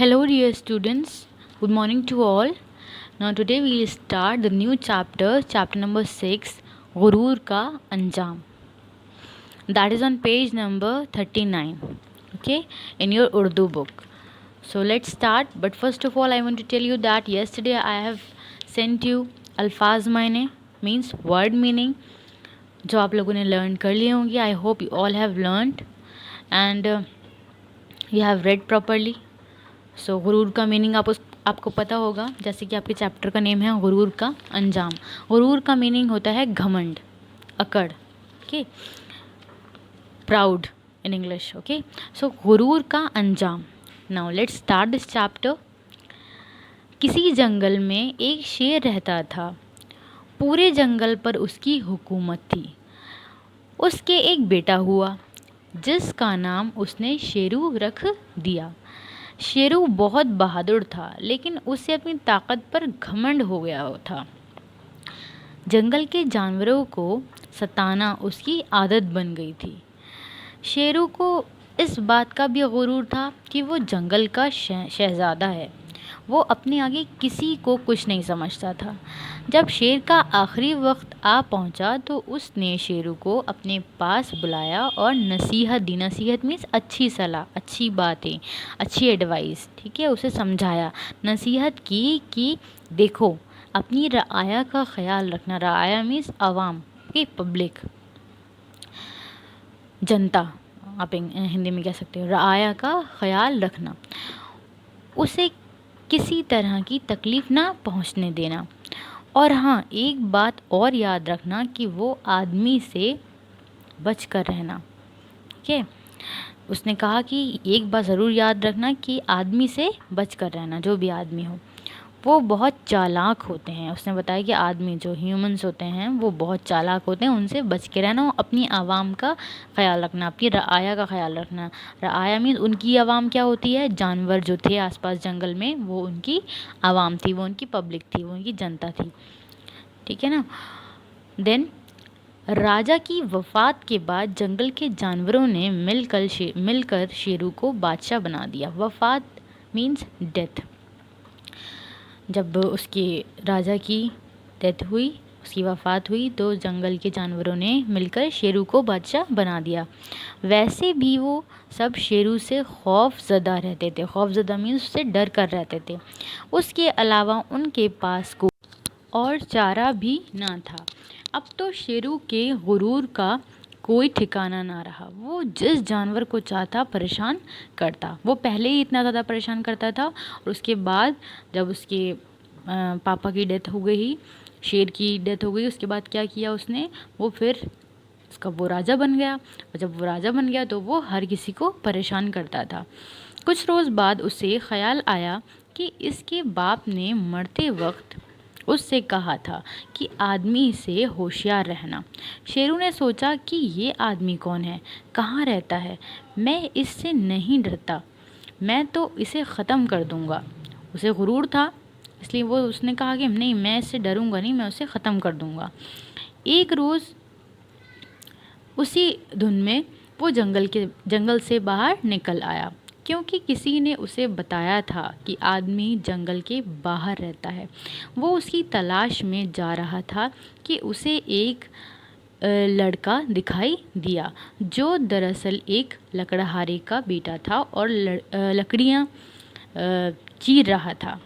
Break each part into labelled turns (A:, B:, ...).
A: Hello, dear students. Good morning to all. Now, today we will start the new chapter, chapter number 6, Gurur Ka Anjam. That is on page number 39, okay, in your Urdu book. So, let's start. But first of all, I want to tell you that yesterday I have sent you Alfaz Maine, means word meaning, जो आप लोगों ने learn कर लिए होंगे. I hope you all have learned and you have read properly. सो गुरूर का meaning आपको पता होगा, जैसे कि आपके चैप्टर का नेम है गुरूर का अंजाम. गुरूर का मीनिंग होता है घमंड, अकड़, okay, proud in English. Okay, so गुरूर का अंजाम. Now let's start this chapter. किसी जंगल में एक शेर रहता था. पूरे जंगल पर उसकी हुकूमत थी. उसके एक बेटा हुआ जिसका नाम उसने शेरू रख दिया. शेरू बहुत बहादुर था, लेकिन उसे अपनी ताकत पर घमंड हो गया था. जंगल के जानवरों को सताना उसकी आदत बन गई थी. शेरू को इस बात का भी गुरूर था कि वो जंगल का शहजादा है. वो अपने आगे किसी को कुछ नहीं समझता था. जब शेर का आखिरी वक्त आ पहुंचा तो उसने शेरू को अपने पास बुलाया और नसीहत दी. नसीहत मीन्स अच्छी सलाह, अच्छी बातें, अच्छी एडवाइस, ठीक है, उसे समझाया, नसीहत की कि देखो, अपनी रआया का ख्याल रखना. रआया मीन्स आवाम की, पब्लिक, जनता, आप हिंदी में कह सकते हो. रआया का ख्याल रखना, उसे किसी तरह की तकलीफ़ ना पहुंचने देना. और हाँ, एक बात और याद रखना कि वो आदमी से बच कर रहना. ठीक है, उसने कहा कि एक बात ज़रूर याद रखना कि आदमी से बच कर रहना. जो भी आदमी हो वो बहुत चालाक होते हैं. उसने बताया कि आदमी, जो ह्यूमंस होते हैं, वो बहुत चालाक होते हैं, उनसे बच के रहना. अपनी आवाम का ख्याल रखना, अपनी रआया का ख्याल रखना. रआया मीन्स उनकी आवाम क्या होती है? जानवर जो थे आसपास जंगल में, वो उनकी आवाम थी, वो उनकी पब्लिक थी, वो उनकी जनता थी. ठीक है ना. देन राजा की वफ़ात के बाद जंगल के जानवरों ने मिलकर शेरू को बादशाह बना दिया. वफ़ात मीन्स डेथ. जब उसके राजा की डेथ हुई, उसकी वफ़ात हुई, तो जंगल के जानवरों ने मिलकर शेरू को बादशाह बना दिया. वैसे भी वो सब शेरू से खौफज़दा रहते थे. खौफज़दा मीन्स उससे डर कर रहते थे. उसके अलावा उनके पास और चारा भी ना था. अब तो शेरू के गुरूर का कोई ठिकाना ना रहा. वो जिस जानवर को चाहता परेशान करता. वो पहले ही इतना ज़्यादा परेशान करता था, और उसके बाद जब उसके पापा की डेथ हो गई, शेर की डेथ हो गई, उसके बाद क्या किया उसने, वो फिर उसका वो राजा बन गया. और जब वो राजा बन गया तो वो हर किसी को परेशान करता था. कुछ रोज़ बाद उसे ख्याल आया कि इसके बाप ने मरते वक्त उससे कहा था कि आदमी से होशियार रहना. शेरू ने सोचा कि ये आदमी कौन है, कहाँ रहता है, मैं इससे नहीं डरता, मैं तो इसे ख़त्म कर दूँगा. उसे गुरूर था, इसलिए वो उसने कहा कि नहीं, मैं इससे डरूँगा नहीं, मैं उसे ख़त्म कर दूँगा. एक रोज़ उसी धुन में वो जंगल से बाहर निकल आया, क्योंकि किसी ने उसे बताया था कि आदमी जंगल के बाहर रहता है. वो उसकी तलाश में जा रहा था कि उसे एक लड़का दिखाई दिया, जो दरअसल एक लकड़हारे का बेटा था और लकड़ियाँ चीर रहा था.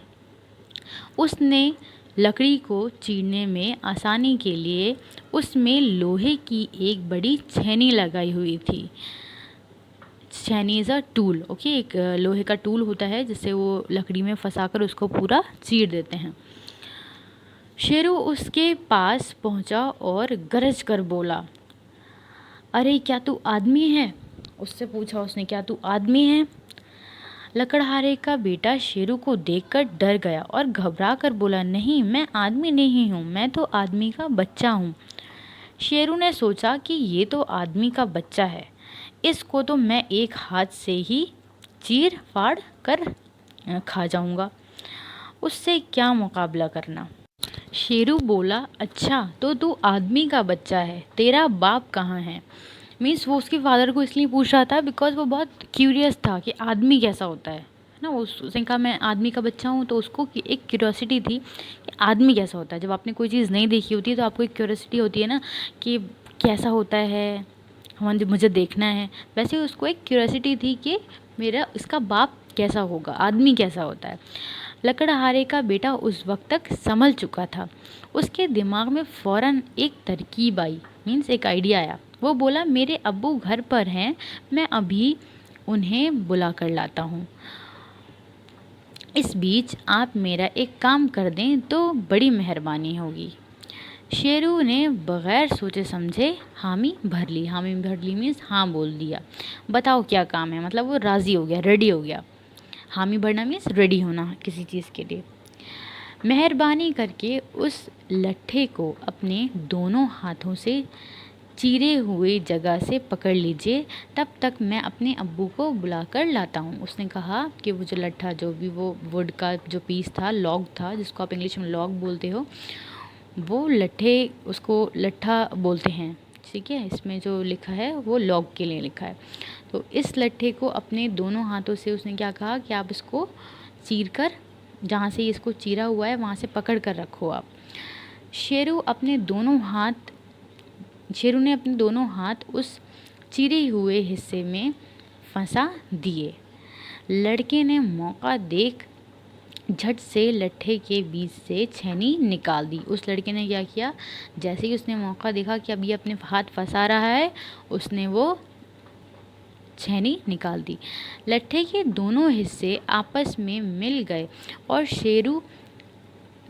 A: उसने लकड़ी को चीरने में आसानी के लिए उसमें लोहे की एक बड़ी छेनी लगाई हुई थी. छेनी इज़ अ टूल. ओके, एक लोहे का टूल होता है जिससे वो लकड़ी में फंसाकर उसको पूरा चीर देते हैं. शेरू उसके पास पहुंचा और गरज कर बोला, अरे क्या तू आदमी है? उससे पूछा उसने, क्या तू आदमी है? लकड़हारे का बेटा शेरू को देखकर डर गया और घबरा कर बोला, नहीं, मैं आदमी नहीं हूँ, मैं तो आदमी का बच्चा हूँ. शेरू ने सोचा कि ये तो आदमी का बच्चा है, इसको तो मैं एक हाथ से ही चीर फाड़ कर खा जाऊंगा, उससे क्या मुकाबला करना. शेरू बोला, अच्छा तो तू आदमी का बच्चा है, तेरा बाप कहाँ है? मीन्स वो उसके फादर को इसलिए पूछ रहा था बिकॉज वो बहुत क्यूरियस था कि आदमी कैसा होता है. ना। उसने कहा मैं आदमी का बच्चा हूँ, तो उसको एक क्यूरियोसिटी थी कि आदमी कैसा होता है। जब आपने कोई चीज़ नहीं देखी होती है तो आपको एक क्यूरियोसिटी होती है ना कि कैसा होता है, मुझे देखना है। वैसे उसको एक क्यूरियोसिटी थी कि मेरा इसका बाप कैसा होगा, आदमी कैसा होता है। लकड़हारे का बेटा उस वक्त तक संभल चुका था। उसके दिमाग में फ़ौरन एक तरकीब आई, मीन्स एक आइडिया आया। वो बोला मेरे अब्बू घर पर हैं, मैं अभी उन्हें बुला कर लाता हूँ। इस बीच आप मेरा एक काम कर दें तो बड़ी मेहरबानी होगी। शेरू ने बगैर सोचे समझे हामी भर ली। हामी भर ली मीन्स हाँ बोल दिया। बताओ क्या काम है, मतलब वो राज़ी हो गया, रेडी हो गया। हामी भरना मीन्स रेडी होना किसी चीज़ के लिए। मेहरबानी करके उस लट्ठे को अपने दोनों हाथों से चीरे हुए जगह से पकड़ लीजिए, तब तक मैं अपने अब्बू को बुलाकर लाता हूँ। उसने कहा कि वो जो लट्ठा, जो भी वो वुड का जो पीस था, लॉग था, जिसको आप इंग्लिश में लॉग बोलते हो, वो लट्ठे, उसको लट्ठा बोलते हैं, ठीक है। इसमें जो लिखा है वो लॉग के लिए लिखा है। तो इस लट्ठे को अपने दोनों हाथों से उसने क्या कहा कि आप इसको चीर कर, जहाँ से इसको चीरा हुआ है वहाँ से पकड़ कर रखो आप। शेरू ने अपने दोनों हाथ उस चिरे हुए हिस्से में फंसा दिए। लड़के ने मौका देख झट से लट्ठे के बीच से छेनी निकाल दी। उस लड़के ने क्या किया, जैसे ही उसने मौका देखा कि अब ये अपने हाथ फंसा रहा है, उसने वो छेनी निकाल दी। लट्ठे के दोनों हिस्से आपस में मिल गए और शेरू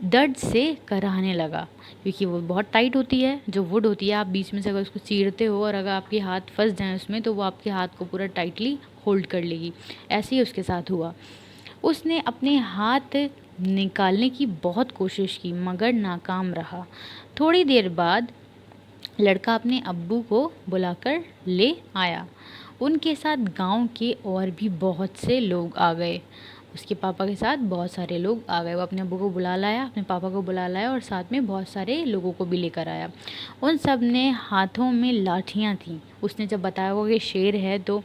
A: दर्द से कराहने लगा, क्योंकि वो बहुत टाइट होती है। जो वुड होती है, आप बीच में से अगर उसको चीरते हो और अगर आपके हाथ फंस जाए उसमें, तो वो आपके हाथ को पूरा टाइटली होल्ड कर लेगी। ऐसे ही उसके साथ हुआ। उसने अपने हाथ निकालने की बहुत कोशिश की मगर नाकाम रहा। थोड़ी देर बाद लड़का अपने अब्बू को बुलाकर ले आया। उनके साथ गांव के और भी बहुत से लोग आ गए। उसके पापा के साथ बहुत सारे लोग आ गए। वो अपने अब्बू को बुला लाया, अपने पापा को बुला लाया और साथ में बहुत सारे लोगों को भी लेकर आया। उन सब ने हाथों में लाठियाँ थीं। उसने जब बताया होगा कि शेर है तो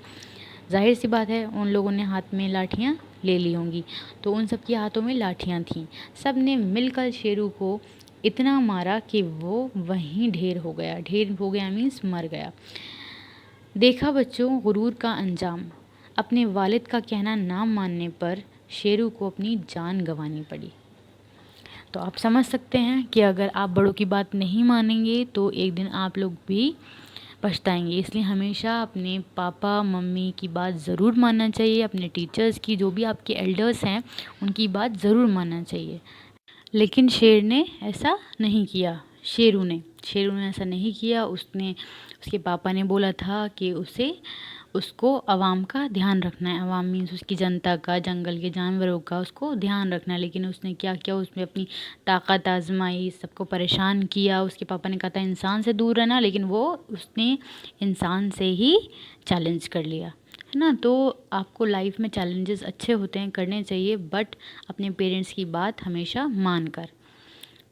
A: जाहिर सी बात है उन लोगों ने हाथ में लाठियाँ ले ली होंगी। तो उन सब के हाथों में लाठियाँ थीं। सब ने मिलकर शेरू को इतना मारा कि वो वहीं ढेर हो गया। ढेर हो गया मीन्स मर गया। देखा बच्चों गुरूर का अंजाम। अपने वालिद का कहना ना मानने पर शेरू को अपनी जान गंवानी पड़ी। तो आप समझ सकते हैं कि अगर आप बड़ों की बात नहीं मानेंगे तो एक दिन आप लोग भी पछताएंगे। इसलिए हमेशा अपने पापा मम्मी की बात ज़रूर मानना चाहिए। अपने टीचर्स की, जो भी आपके एल्डर्स हैं, उनकी बात ज़रूर मानना चाहिए। लेकिन शेर ने ऐसा नहीं किया। शेरू ने ऐसा नहीं किया। उसके पापा ने बोला था कि उसको आवाम का ध्यान रखना है। आवाम मीन्स उसकी जनता का, जंगल के जानवरों का उसको ध्यान रखना है। लेकिन उसने क्या किया, उसमें अपनी ताकत आजमाई, सबको परेशान किया। उसके पापा ने कहा था इंसान से दूर रहना, लेकिन उसने इंसान से ही चैलेंज कर लिया, है ना। तो आपको लाइफ में चैलेंजेस अच्छे होते हैं, करने चाहिए, बट अपने पेरेंट्स की बात हमेशा मान कर।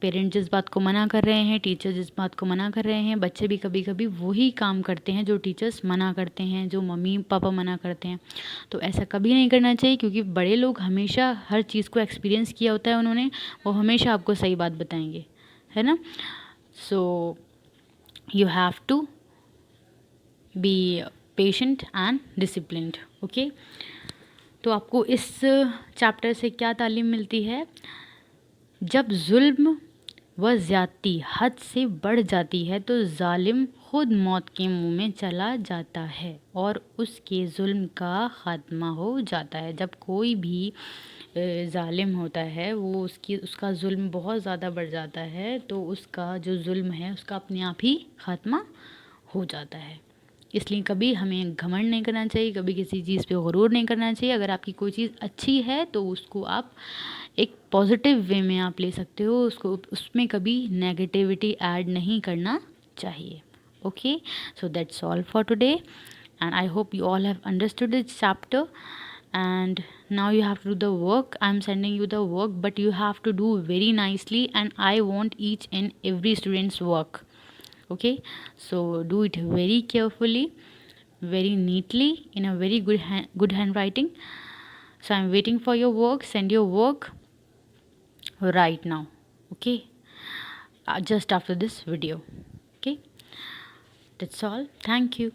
A: पेरेंट्स जिस बात को मना कर रहे हैं, टीचर जिस बात को मना कर रहे हैं, बच्चे भी कभी कभी वही काम करते हैं जो टीचर्स मना करते हैं, जो मम्मी पापा मना करते हैं। तो ऐसा कभी नहीं करना चाहिए, क्योंकि बड़े लोग हमेशा हर चीज़ को एक्सपीरियंस किया होता है उन्होंने, वो हमेशा आपको सही बात बताएंगे, है ना। So you have to be patient and disciplined, okay. तो आपको इस चैप्टर से क्या तालीम मिलती है? जब जुल्म व ज़्यादती हद से बढ़ जाती है तो जालिम खुद मौत के मुंह में चला जाता है और उसके जुल्म का ख़ात्मा हो जाता है। जब कोई भी जालिम होता है, वो उसका जुल्म बहुत ज़्यादा बढ़ जाता है, तो उसका जो जुल्म है उसका अपने आप ही ख़ात्मा हो जाता है। इसलिए कभी हमें घमंड नहीं करना चाहिए, कभी किसी चीज़ पे गुरूर नहीं करना चाहिए। अगर आपकी कोई चीज़ अच्छी है तो उसको आप एक पॉजिटिव वे में आप ले सकते हो, उसमें कभी नेगेटिविटी ऐड नहीं करना चाहिए, okay. So that's all for today and I hope you all have understood this chapter, and now you have to do the work. I'm sending you the work, but you have to do very nicely, and I want each and every student's work, okay. So do it very carefully, very neatly, in a very good handwriting. So I'm waiting for your work. Send your work right now. Okay, just after this video. Okay, that's all. Thank you.